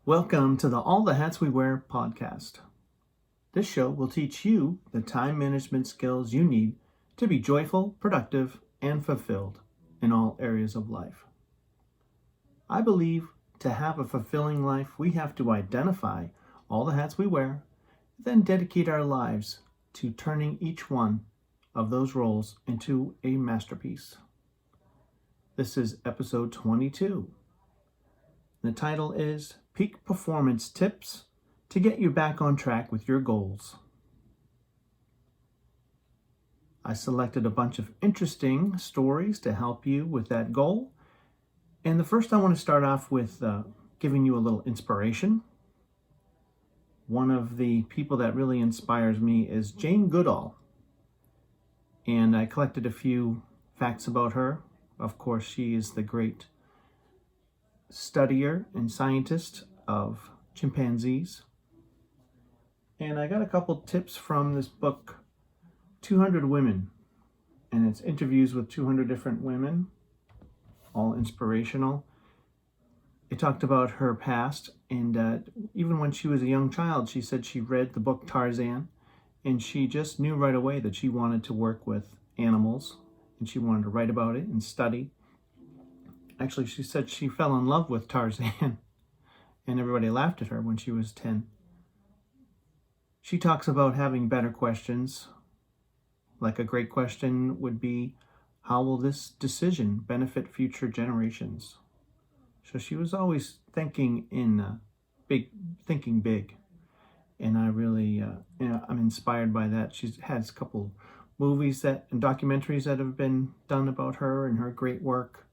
Welcome to the All the Hats We Wear podcast. This show will teach you the time management skills you need to be joyful, productive, and fulfilled in all areas of life. I believe to have a fulfilling life, we have to identify all the hats we wear, then dedicate our lives to turning each one of those roles into a masterpiece. This is episode 22. The title is Peak Performance Tips to Get You Back on Track with Your Goals. I selected a bunch of interesting stories to help you with that goal. And the first I want to start off with giving you a little inspiration. One of the people that really inspires me is Jane Goodall. And I collected a few facts about her. Of course, she is the great studier and scientist of chimpanzees. And I got a couple tips from this book, 200 Women. And it's interviews with 200 different women, all inspirational. It talked about her past, and even when she was a young child, she said she read the book Tarzan, and she just knew right away that she wanted to work with animals, and she wanted to write about it and study. Actually, she said she fell in love with Tarzan, and everybody laughed at her when she was 10. She talks about having better questions. Like a great question would be, how will this decision benefit future generations? So she was always thinking big. And I really, I'm inspired by that. She has a couple movies and documentaries that have been done about her and her great work.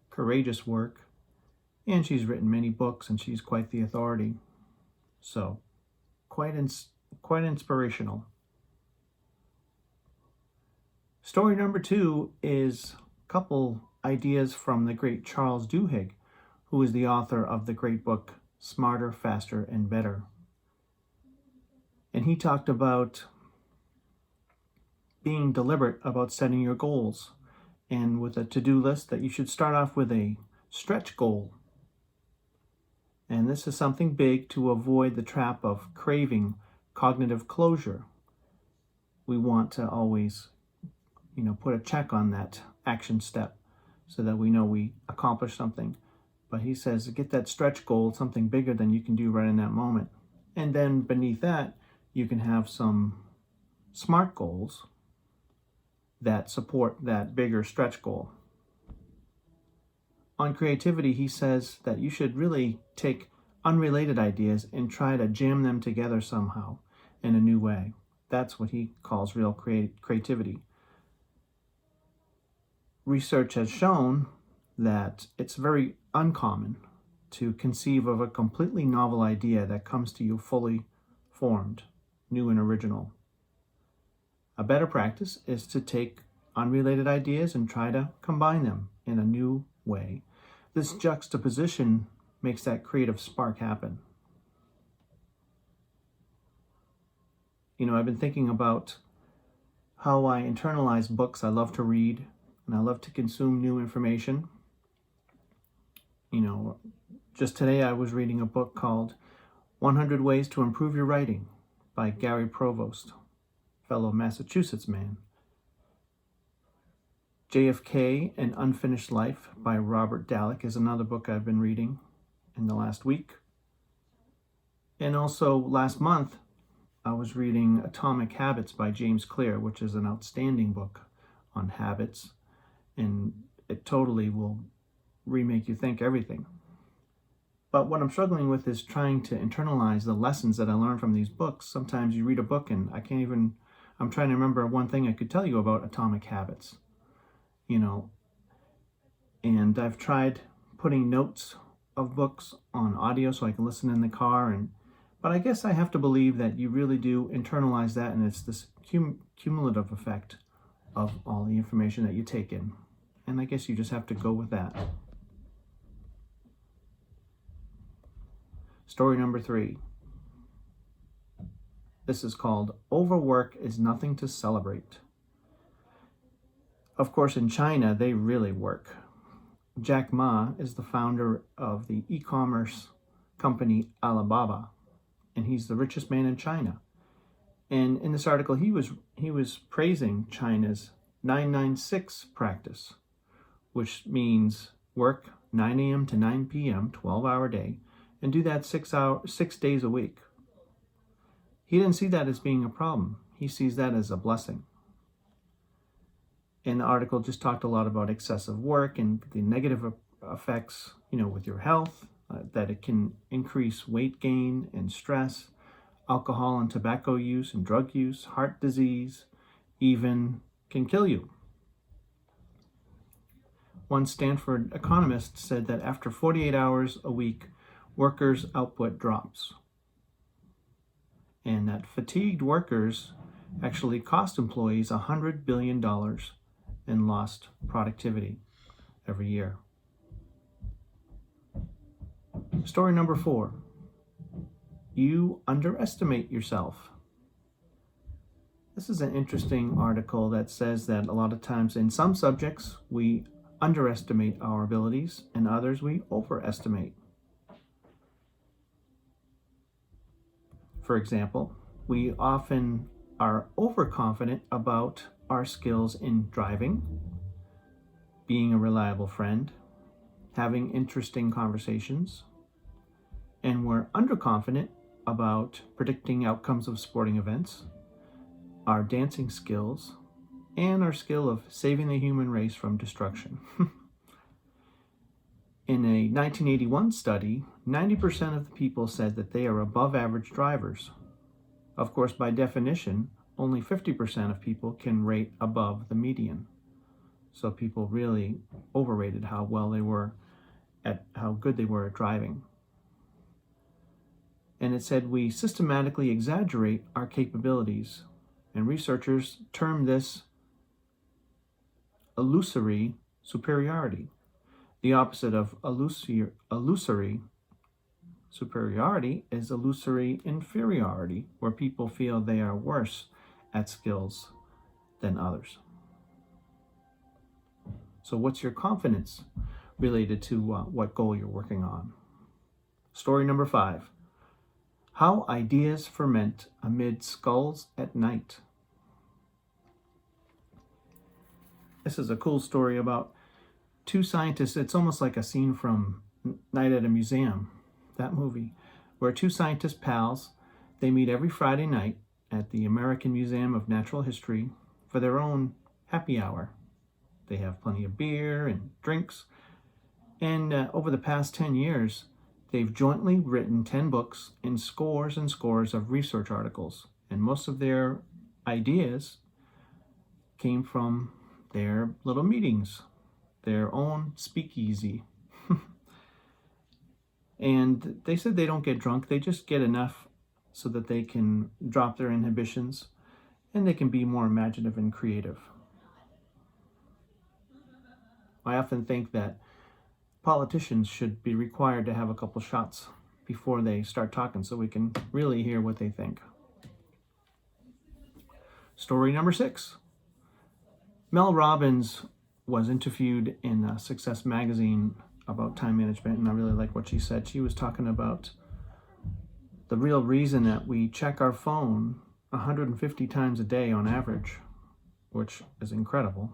Courageous work, and she's written many books, and she's quite the authority. So, quite inspirational. Story number 2 is a couple ideas from the great Charles Duhigg, who is the author of the great book Smarter, Faster, and Better. And he talked about being deliberate about setting your goals. And with a to-do list, that you should start off with a stretch goal. And this is something big to avoid the trap of craving cognitive closure. We want to always, put a check on that action step so that we know we accomplished something. But he says, get that stretch goal, something bigger than you can do right in that moment. And then beneath that, you can have some SMART goals that support that bigger stretch goal. On creativity, he says that you should really take unrelated ideas and try to jam them together somehow in a new way. That's what he calls real creativity. Research has shown that it's very uncommon to conceive of a completely novel idea that comes to you fully formed, new and original. A better practice is to take unrelated ideas and try to combine them in a new way. This juxtaposition makes that creative spark happen. I've been thinking about how I internalize books. I love to read and I love to consume new information. Just today I was reading a book called 100 Ways to Improve Your Writing by Gary Provost, fellow Massachusetts man. JFK, An Unfinished Life by Robert Dallek is another book I've been reading in the last week. And also last month, I was reading Atomic Habits by James Clear, which is an outstanding book on habits. And it totally will remake you think everything. But what I'm struggling with is trying to internalize the lessons that I learned from these books. Sometimes you read a book and I'm trying to remember one thing I could tell you about Atomic Habits. And I've tried putting notes of books on audio so I can listen in the car, but I guess I have to believe that you really do internalize that, and it's this cumulative effect of all the information that you take in. And I guess you just have to go with that. Story number 3. This is called Overwork is Nothing to Celebrate. Of course, in China, they really work. Jack Ma is the founder of the e-commerce company Alibaba, and he's the richest man in China. And in this article, he was praising China's 996 practice, which means work 9 a.m. to 9 p.m., 12-hour day, and do that 6 days a week. He didn't see that as being a problem. He sees that as a blessing. And the article just talked a lot about excessive work and the negative effects, with your health, that it can increase weight gain and stress, alcohol and tobacco use and drug use, heart disease, even can kill you. One Stanford economist said that after 48 hours a week, workers' output drops. And that fatigued workers actually cost employees $100 billion in lost productivity every year. Story number 4. You underestimate yourself. This is an interesting article that says that a lot of times in some subjects we underestimate our abilities, and others we overestimate. For example, we often are overconfident about our skills in driving, being a reliable friend, having interesting conversations, and we're underconfident about predicting outcomes of sporting events, our dancing skills, and our skill of saving the human race from destruction. In a 1981 study, 90% of the people said that they are above average drivers. Of course, by definition, only 50% of people can rate above the median. So people really overrated how good they were at driving. And it said we systematically exaggerate our capabilities, and researchers term this illusory superiority. The opposite of illusory superiority is illusory inferiority, where people feel they are worse at skills than others. So what's your confidence related to what goal you're working on? Story number 5. How ideas ferment amid skulls at night. This is a cool story about 2 scientists. It's almost like a scene from Night at a Museum, that movie, where 2 scientist pals, they meet every Friday night at the American Museum of Natural History for their own happy hour. They have plenty of beer and drinks, and over the past 10 years, they've jointly written 10 books and scores of research articles, and most of their ideas came from their little meetings, their own speakeasy. And they said they don't get drunk, they just get enough so that they can drop their inhibitions and they can be more imaginative and creative. I often think that politicians should be required to have a couple shots before they start talking so we can really hear what they think. Story number 6. Mel Robbins was interviewed in Success Magazine about time management, and I really like what she said. She was talking about the real reason that we check our phone 150 times a day on average, which is incredible.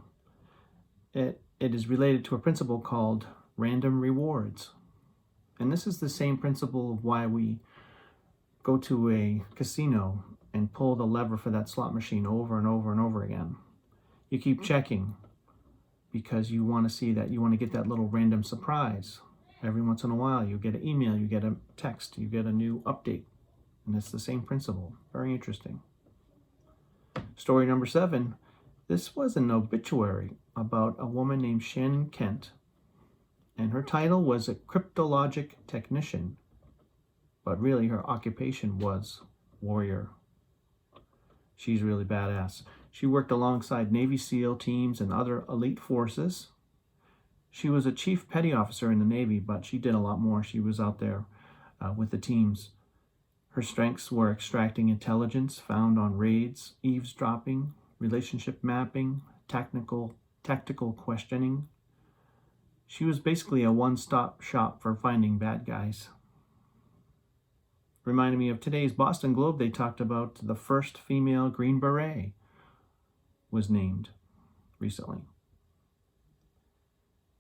It is related to a principle called random rewards. And this is the same principle of why we go to a casino and pull the lever for that slot machine over and over and over again. You keep checking because you want to see that, you want to get that little random surprise. Every once in a while, you get an email, you get a text, you get a new update. And it's the same principle. Very interesting. Story number 7. This was an obituary about a woman named Shannon Kent. And her title was a cryptologic technician. But really, her occupation was warrior. She's really badass. She worked alongside Navy SEAL teams and other elite forces. She was a chief petty officer in the Navy, but she did a lot more. She was out there with the teams. Her strengths were extracting intelligence found on raids, eavesdropping, relationship mapping, tactical questioning. She was basically a one-stop shop for finding bad guys. reminded me of today's Boston Globe. They talked about the first female Green Beret was named recently.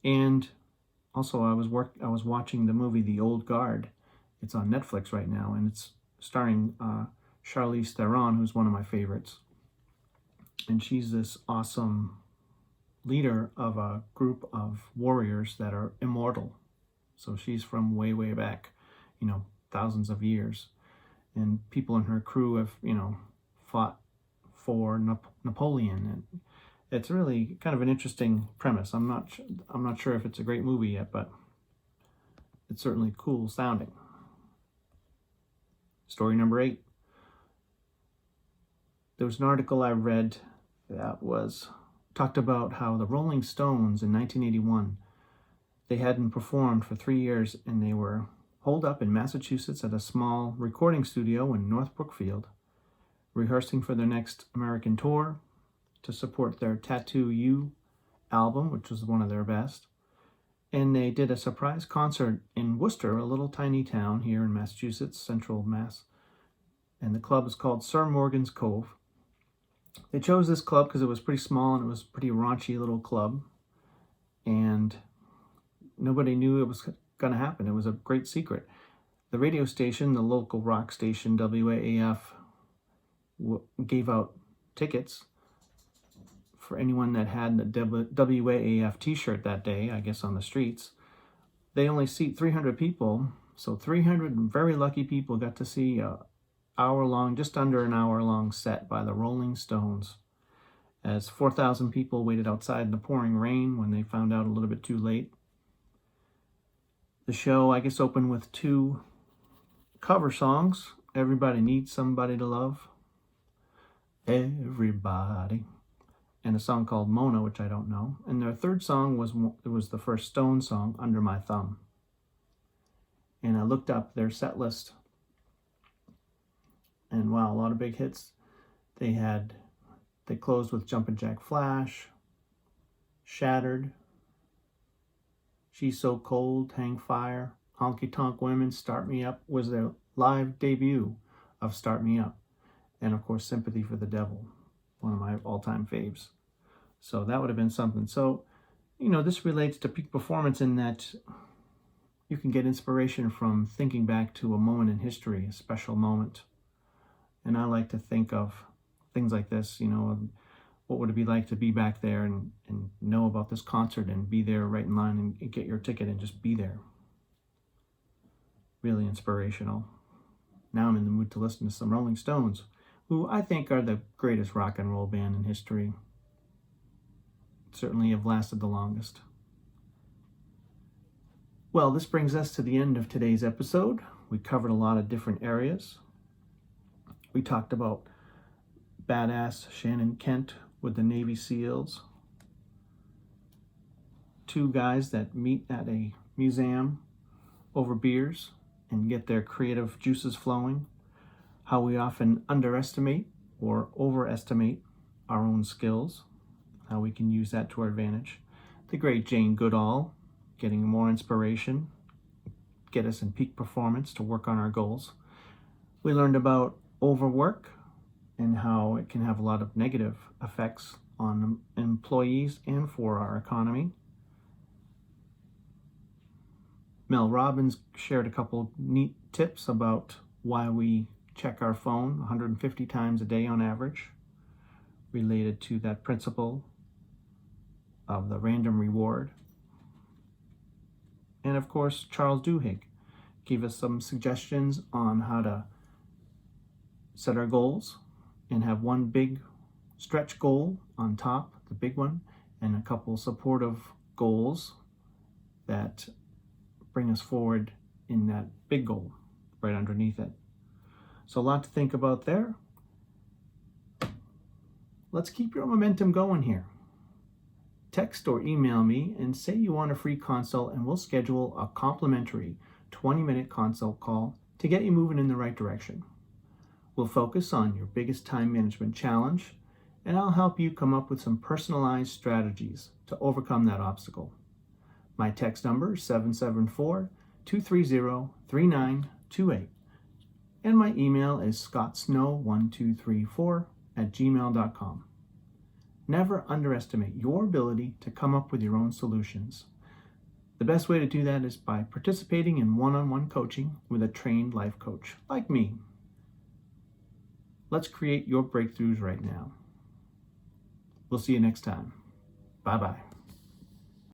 And also I was watching the movie The Old Guard. It's on Netflix right now, and it's starring Charlize Theron, who's one of my favorites. And she's this awesome leader of a group of warriors that are immortal. So she's from way, way back, thousands of years. And people in her crew have, fought for Napoleon. And it's really kind of an interesting premise. I'm not sure if it's a great movie yet, but it's certainly cool sounding. Story number 8. There was an article I read that talked about how the Rolling Stones in 1981, they hadn't performed for 3 years, and they were holed up in Massachusetts at a small recording studio in North Brookfield, rehearsing for their next American tour to support their Tattoo You album, which was one of their best. And they did a surprise concert in Worcester, a little tiny town here in Massachusetts, central Mass. And the club is called Sir Morgan's Cove. They chose this club because it was pretty small and it was a pretty raunchy little club. And nobody knew it was going to happen. It was a great secret. The radio station, the local rock station, WAAF, gave out tickets for anyone that had the WAAF t-shirt that day, I guess on the streets. They only seat 300 people, so 300 very lucky people got to see just under an hour long set by the Rolling Stones, as 4,000 people waited outside in the pouring rain when they found out a little bit too late. The show, I guess, opened with 2 cover songs. Everybody Needs Somebody to Love. Everybody. And a song called Mona, which I don't know. And their third song was the first Stone song, Under My Thumb. And I looked up their set list. And wow, a lot of big hits. They closed with Jumpin' Jack Flash, Shattered, She's So Cold, Hang Fire, Honky Tonk Women, Start Me Up was their live debut of Start Me Up. And of course, Sympathy for the Devil, one of my all-time faves. So that would have been something. So, this relates to peak performance in that you can get inspiration from thinking back to a moment in history, a special moment. And I like to think of things like this, what would it be like to be back there and know about this concert and be there right in line and get your ticket and just be there. Really inspirational. Now I'm in the mood to listen to some Rolling Stones, who I think are the greatest rock and roll band in history. Certainly have lasted the longest. Well, this brings us to the end of today's episode. We covered a lot of different areas. We talked about badass Shannon Kent with the Navy SEALs. 2 guys that meet at a museum over beers and get their creative juices flowing. How we often underestimate or overestimate our own skills. How we can use that to our advantage. The great Jane Goodall, getting more inspiration, get us in peak performance to work on our goals. We learned about overwork and how it can have a lot of negative effects on employees and for our economy. Mel Robbins shared a couple neat tips about why we check our phone 150 times a day on average, related to that principle of the random reward. And of course, Charles Duhigg gave us some suggestions on how to set our goals and have one big stretch goal on top, the big one, and a couple supportive goals that bring us forward in that big goal right underneath it. So a lot to think about there. Let's keep your momentum going here. Text or email me and say you want a free consult, and we'll schedule a complimentary 20-minute consult call to get you moving in the right direction. We'll focus on your biggest time management challenge, and I'll help you come up with some personalized strategies to overcome that obstacle. My text number is 774-230-3928. and my email is scottsnow1234@gmail.com. Never underestimate your ability to come up with your own solutions. The best way to do that is by participating in one-on-one coaching with a trained life coach like me. Let's create your breakthroughs right now. We'll see you next time. Bye-bye.